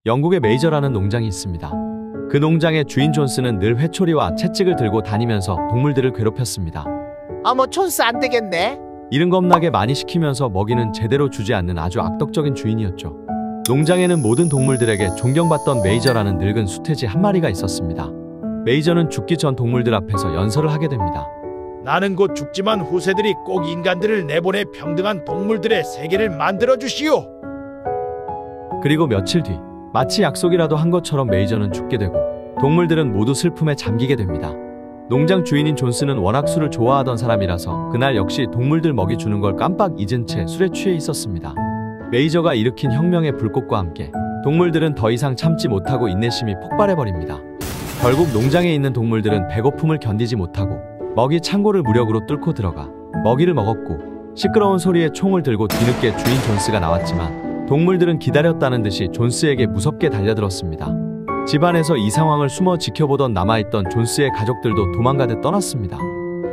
영국의 메이저라는 농장이 있습니다. 그 농장의 주인 존스는 늘 회초리와 채찍을 들고 다니면서 동물들을 괴롭혔습니다. 어머, 존스 안 되겠네. 일은 겁나게 많이 시키면서 먹이는 제대로 주지 않는 아주 악덕적인 주인이었죠. 농장에는 모든 동물들에게 존경받던 메이저라는 늙은 수태지 한 마리가 있었습니다. 메이저는 죽기 전 동물들 앞에서 연설을 하게 됩니다. 나는 곧 죽지만 후세들이 꼭 인간들을 내보내 평등한 동물들의 세계를 만들어 주시오. 그리고 며칠 뒤 마치 약속이라도 한 것처럼 메이저는 죽게 되고 동물들은 모두 슬픔에 잠기게 됩니다. 농장 주인인 존스는 워낙 술을 좋아하던 사람이라서 그날 역시 동물들 먹이 주는 걸 깜빡 잊은 채 술에 취해 있었습니다. 메이저가 일으킨 혁명의 불꽃과 함께 동물들은 더 이상 참지 못하고 인내심이 폭발해버립니다. 결국 농장에 있는 동물들은 배고픔을 견디지 못하고 먹이 창고를 무력으로 뚫고 들어가 먹이를 먹었고, 시끄러운 소리에 총을 들고 뒤늦게 주인 존스가 나왔지만 동물들은 기다렸다는 듯이 존스에게 무섭게 달려들었습니다. 집안에서 이 상황을 숨어 지켜보던 남아있던 존스의 가족들도 도망가듯 떠났습니다.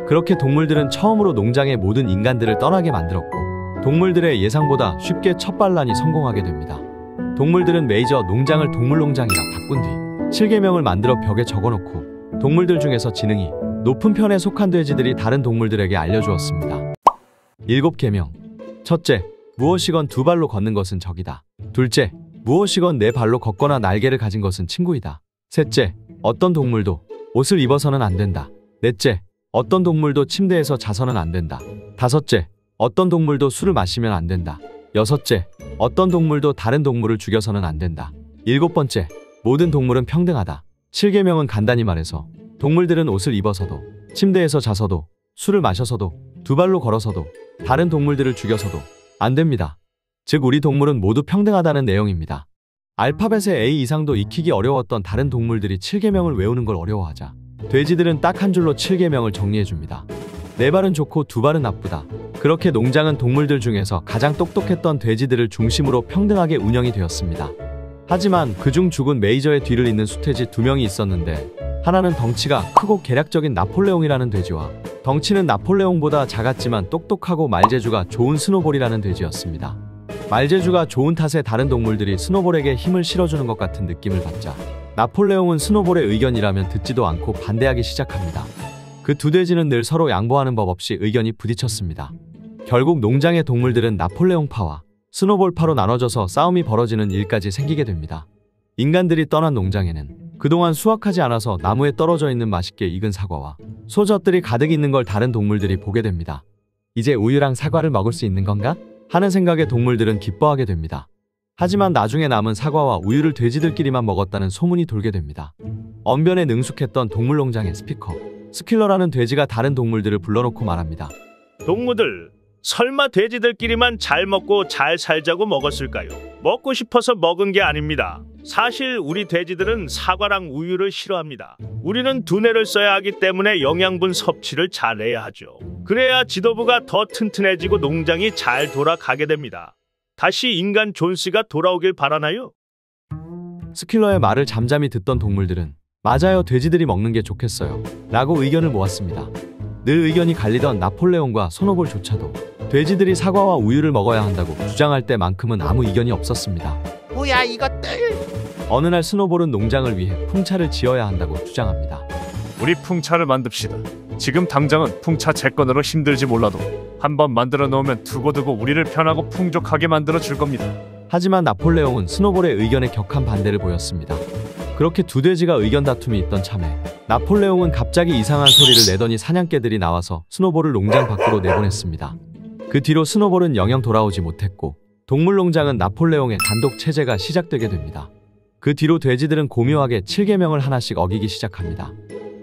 그렇게 동물들은 처음으로 농장의 모든 인간들을 떠나게 만들었고, 동물들의 예상보다 쉽게 첫 반란이 성공하게 됩니다. 동물들은 메이저 농장을 동물농장이라 바꾼 뒤 7계명을 만들어 벽에 적어놓고 동물들 중에서 지능이 높은 편에 속한 돼지들이 다른 동물들에게 알려주었습니다. 7계명. 첫째, 무엇이건 두 발로 걷는 것은 적이다. 둘째, 무엇이건 네 발로 걷거나 날개를 가진 것은 친구이다. 셋째, 어떤 동물도 옷을 입어서는 안 된다. 넷째, 어떤 동물도 침대에서 자서는 안 된다. 다섯째, 어떤 동물도 술을 마시면 안 된다. 여섯째, 어떤 동물도 다른 동물을 죽여서는 안 된다. 일곱 번째, 모든 동물은 평등하다. 7계명은 간단히 말해서 동물들은 옷을 입어서도, 침대에서 자서도, 술을 마셔서도, 두 발로 걸어서도, 다른 동물들을 죽여서도 안 됩니다. 즉 우리 동물은 모두 평등하다는 내용입니다. 알파벳의 A 이상도 익히기 어려웠던 다른 동물들이 7계명을 외우는 걸 어려워하자 돼지들은 딱 한 줄로 7계명을 정리해줍니다. 네 발은 좋고 두 발은 나쁘다. 그렇게 농장은 동물들 중에서 가장 똑똑했던 돼지들을 중심으로 평등하게 운영이 되었습니다. 하지만 그중 죽은 메이저의 뒤를 잇는 수태지 2명이 있었는데, 하나는 덩치가 크고 계략적인 나폴레옹이라는 돼지와 덩치는 나폴레옹보다 작았지만 똑똑하고 말재주가 좋은 스노볼이라는 돼지였습니다. 말재주가 좋은 탓에 다른 동물들이 스노볼에게 힘을 실어주는 것 같은 느낌을 받자 나폴레옹은 스노볼의 의견이라면 듣지도 않고 반대하기 시작합니다. 그 두 돼지는 늘 서로 양보하는 법 없이 의견이 부딪혔습니다. 결국 농장의 동물들은 나폴레옹파와 스노볼파로 나눠져서 싸움이 벌어지는 일까지 생기게 됩니다. 인간들이 떠난 농장에는 그동안 수확하지 않아서 나무에 떨어져 있는 맛있게 익은 사과와 소젖들이 가득 있는 걸 다른 동물들이 보게 됩니다. 이제 우유랑 사과를 먹을 수 있는 건가? 하는 생각에 동물들은 기뻐하게 됩니다. 하지만 나중에 남은 사과와 우유를 돼지들끼리만 먹었다는 소문이 돌게 됩니다. 언변에 능숙했던 동물농장의 스피커, 스킬러라는 돼지가 다른 동물들을 불러놓고 말합니다. 동무들, 설마 돼지들끼리만 잘 먹고 잘 살자고 먹었을까요? 먹고 싶어서 먹은 게 아닙니다. 사실 우리 돼지들은 사과랑 우유를 싫어합니다. 우리는 두뇌를 써야 하기 때문에 영양분 섭취를 잘해야 하죠. 그래야 지도부가 더 튼튼해지고 농장이 잘 돌아가게 됩니다. 다시 인간 존스가 돌아오길 바라나요? 스킬러의 말을 잠잠히 듣던 동물들은 맞아요, 돼지들이 먹는 게 좋겠어요 라고 의견을 모았습니다. 늘 의견이 갈리던 나폴레옹과 스노볼조차도 돼지들이 사과와 우유를 먹어야 한다고 주장할 때만큼은 아무 이견이 없었습니다. 뭐야 이것들. 어느 날 스노볼은 농장을 위해 풍차를 지어야 한다고 주장합니다. 우리 풍차를 만듭시다. 지금 당장은 풍차 제 건으로 힘들지 몰라도 한번 만들어 놓으면 두고두고 우리를 편하고 풍족하게 만들어 줄 겁니다. 하지만 나폴레옹은 스노볼의 의견에 격한 반대를 보였습니다. 그렇게 두 돼지가 의견 다툼이 있던 참에 나폴레옹은 갑자기 이상한 소리를 내더니 사냥개들이 나와서 스노볼을 농장 밖으로 내보냈습니다. 그 뒤로 스노볼은 영영 돌아오지 못했고 동물농장은 나폴레옹의 단독 체제가 시작되게 됩니다. 그 뒤로 돼지들은 고묘하게 7계명을 하나씩 어기기 시작합니다.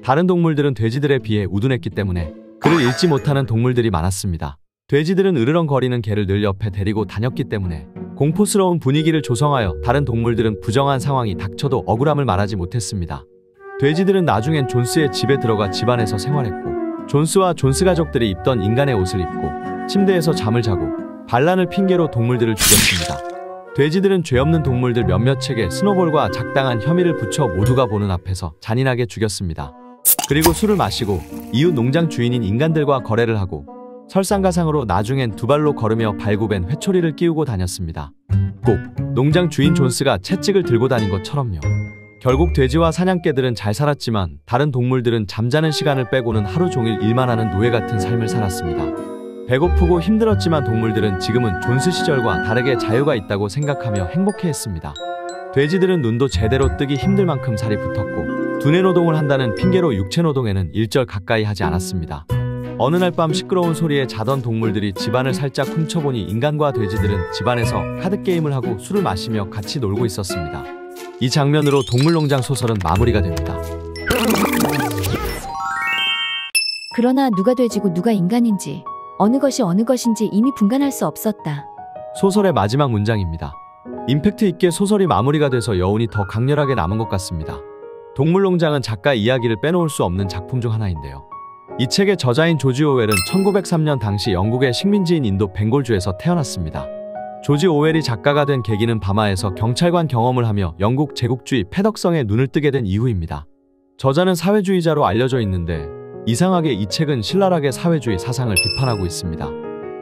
다른 동물들은 돼지들에 비해 우둔했기 때문에 그를 읽지 못하는 동물들이 많았습니다. 돼지들은 으르렁거리는 개를 늘 옆에 데리고 다녔기 때문에 공포스러운 분위기를 조성하여 다른 동물들은 부정한 상황이 닥쳐도 억울함을 말하지 못했습니다. 돼지들은 나중엔 존스의 집에 들어가 집안에서 생활했고, 존스와 존스 가족들이 입던 인간의 옷을 입고 침대에서 잠을 자고 반란을 핑계로 동물들을 죽였습니다. 돼지들은 죄 없는 동물들 몇몇에게 스노볼과 작당한 혐의를 붙여 모두가 보는 앞에서 잔인하게 죽였습니다. 그리고 술을 마시고 이웃 농장 주인인 인간들과 거래를 하고 설상가상으로 나중엔 두 발로 걸으며 발굽엔 회초리를 끼우고 다녔습니다. 꼭 농장 주인 존스가 채찍을 들고 다닌 것처럼요. 결국 돼지와 사냥개들은 잘 살았지만 다른 동물들은 잠자는 시간을 빼고는 하루 종일 일만 하는 노예 같은 삶을 살았습니다. 배고프고 힘들었지만 동물들은 지금은 존스 시절과 다르게 자유가 있다고 생각하며 행복해했습니다. 돼지들은 눈도 제대로 뜨기 힘들 만큼 살이 붙었고 두뇌 노동을 한다는 핑계로 육체 노동에는 일절 가까이 하지 않았습니다. 어느 날 밤 시끄러운 소리에 자던 동물들이 집안을 살짝 훔쳐보니 인간과 돼지들은 집안에서 카드게임을 하고 술을 마시며 같이 놀고 있었습니다. 이 장면으로 동물농장 소설은 마무리가 됩니다. 그러나 누가 돼지고 누가 인간인지, 어느 것이 어느 것인지 이미 분간할 수 없었다. 소설의 마지막 문장입니다. 임팩트 있게 소설이 마무리가 돼서 여운이 더 강렬하게 남은 것 같습니다. 동물농장은 작가 이야기를 빼놓을 수 없는 작품 중 하나인데요. 이 책의 저자인 조지 오웰은 1903년 당시 영국의 식민지인 인도 벵골주에서 태어났습니다. 조지 오웰이 작가가 된 계기는 바마에서 경찰관 경험을 하며 영국 제국주의 패덕성에 눈을 뜨게 된 이후입니다. 저자는 사회주의자로 알려져 있는데 이상하게 이 책은 신랄하게 사회주의 사상을 비판하고 있습니다.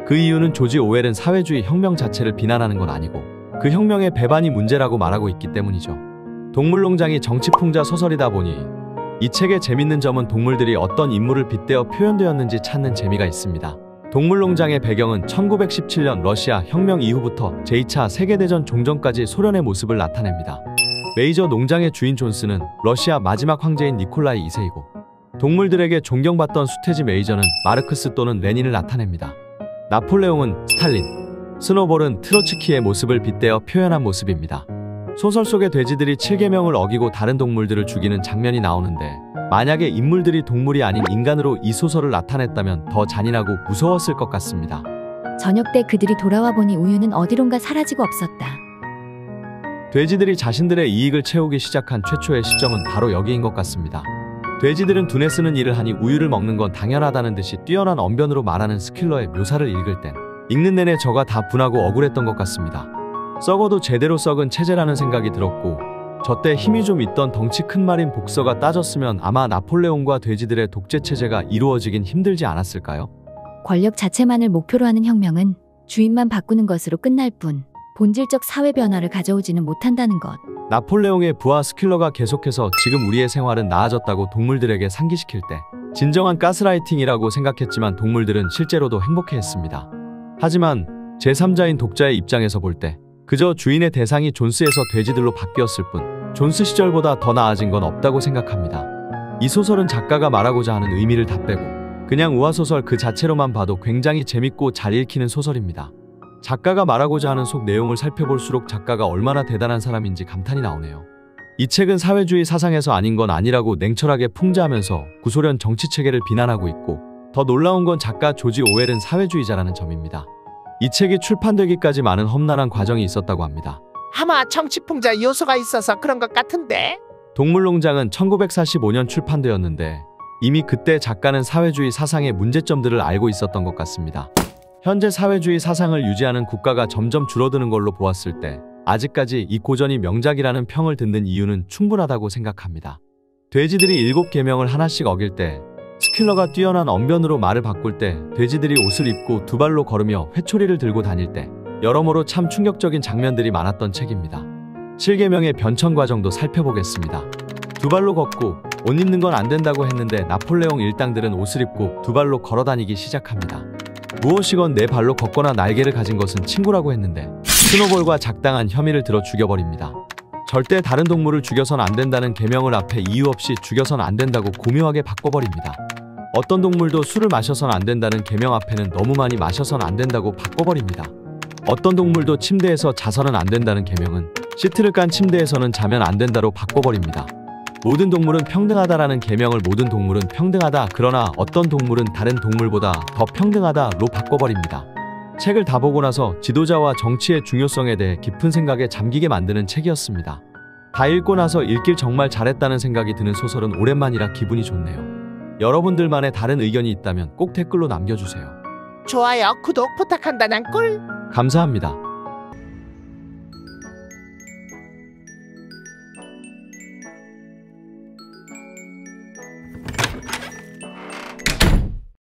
그 이유는 조지 오웰은 사회주의 혁명 자체를 비난하는 건 아니고 그 혁명의 배반이 문제라고 말하고 있기 때문이죠. 동물농장이 정치풍자 소설이다 보니 이 책의 재밌는 점은 동물들이 어떤 인물을 빗대어 표현되었는지 찾는 재미가 있습니다. 동물농장의 배경은 1917년 러시아 혁명 이후부터 제2차 세계대전 종전까지 소련의 모습을 나타냅니다. 메이저 농장의 주인 존스는 러시아 마지막 황제인 니콜라이 2세이고 동물들에게 존경받던 수태지 메이저는 마르크스 또는 레닌을 나타냅니다. 나폴레옹은 스탈린, 스노볼은 트로츠키의 모습을 빗대어 표현한 모습입니다. 소설 속의 돼지들이 7계명을 어기고 다른 동물들을 죽이는 장면이 나오는데 만약에 인물들이 동물이 아닌 인간으로 이 소설을 나타냈다면 더 잔인하고 무서웠을 것 같습니다. 저녁 때 그들이 돌아와 보니 우유는 어디론가 사라지고 없었다. 돼지들이 자신들의 이익을 채우기 시작한 최초의 시점은 바로 여기인 것 같습니다. 돼지들은 두뇌 쓰는 일을 하니 우유를 먹는 건 당연하다는 듯이 뛰어난 언변으로 말하는 스킬러의 묘사를 읽을 땐 읽는 내내 저가 다 분하고 억울했던 것 같습니다. 썩어도 제대로 썩은 체제라는 생각이 들었고 저때 힘이 좀 있던 덩치 큰 말인 복서가 따졌으면 아마 나폴레옹과 돼지들의 독재 체제가 이루어지긴 힘들지 않았을까요? 권력 자체만을 목표로 하는 혁명은 주인만 바꾸는 것으로 끝날 뿐 본질적 사회 변화를 가져오지는 못한다는 것. 나폴레옹의 부하 스킬러가 계속해서 지금 우리의 생활은 나아졌다고 동물들에게 상기시킬 때 진정한 가스라이팅이라고 생각했지만 동물들은 실제로도 행복해했습니다. 하지만 제3자인 독자의 입장에서 볼 때 그저 주인의 대상이 존스에서 돼지들로 바뀌었을 뿐 존스 시절보다 더 나아진 건 없다고 생각합니다. 이 소설은 작가가 말하고자 하는 의미를 다 빼고 그냥 우화소설 그 자체로만 봐도 굉장히 재밌고 잘 읽히는 소설입니다. 작가가 말하고자 하는 속 내용을 살펴볼수록 작가가 얼마나 대단한 사람인지 감탄이 나오네요. 이 책은 사회주의 사상에서 아닌 건 아니라고 냉철하게 풍자하면서 구소련 정치체계를 비난하고 있고 더 놀라운 건 작가 조지 오웰은 사회주의자라는 점입니다. 이 책이 출판되기까지 많은 험난한 과정이 있었다고 합니다. 아마 정치풍자 요소가 있어서 그런 것 같은데. 동물농장은 1945년 출판되었는데 이미 그때 작가는 사회주의 사상의 문제점들을 알고 있었던 것 같습니다. 현재 사회주의 사상을 유지하는 국가가 점점 줄어드는 걸로 보았을 때 아직까지 이 고전이 명작이라는 평을 듣는 이유는 충분하다고 생각합니다. 돼지들이 7계명을 하나씩 어길 때 스킬러가 뛰어난 언변으로 말을 바꿀 때 돼지들이 옷을 입고 두 발로 걸으며 회초리를 들고 다닐 때 여러모로 참 충격적인 장면들이 많았던 책입니다. 7계명의 변천 과정도 살펴보겠습니다. 두 발로 걷고 옷 입는 건 안 된다고 했는데 나폴레옹 일당들은 옷을 입고 두 발로 걸어 다니기 시작합니다. 무엇이건 네 발로 걷거나 날개를 가진 것은 친구라고 했는데 스노볼과 작당한 혐의를 들어 죽여버립니다. 절대 다른 동물을 죽여선 안 된다는 계명을 앞에 이유 없이 죽여선 안 된다고 고묘하게 바꿔버립니다. 어떤 동물도 술을 마셔선 안 된다는 계명 앞에는 너무 많이 마셔선 안 된다고 바꿔버립니다. 어떤 동물도 침대에서 자서는 안 된다는 계명은 시트를 깐 침대에서는 자면 안 된다로 바꿔버립니다. 모든 동물은 평등하다라는 계명을 모든 동물은 평등하다 그러나 어떤 동물은 다른 동물보다 더 평등하다로 바꿔버립니다. 책을 다 보고 나서 지도자와 정치의 중요성에 대해 깊은 생각에 잠기게 만드는 책이었습니다. 다 읽고 나서 읽길 정말 잘했다는 생각이 드는 소설은 오랜만이라 기분이 좋네요. 여러분들만의 다른 의견이 있다면 꼭 댓글로 남겨주세요. 좋아요, 구독 부탁한다는 꿀. 감사합니다.